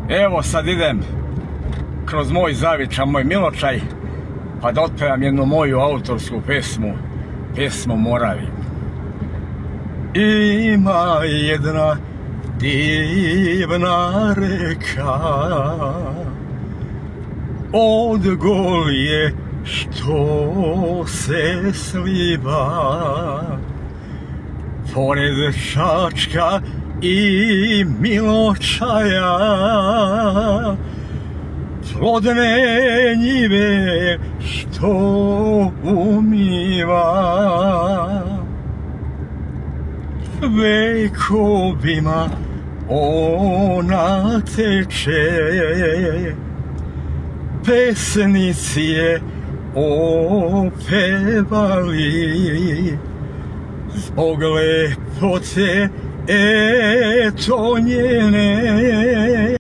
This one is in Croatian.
Evo sad idem kroz moj zavičaj, moj Miločaj, pa da otpevam jednu moju autorsku pesmu Moravi. Ima jedna divna reka od Golije što se sliva pored Čačka i Miločaja, plodne njive što umiva. Vekovima ona teče, pesnici je opevali, zbog lepote eto njene.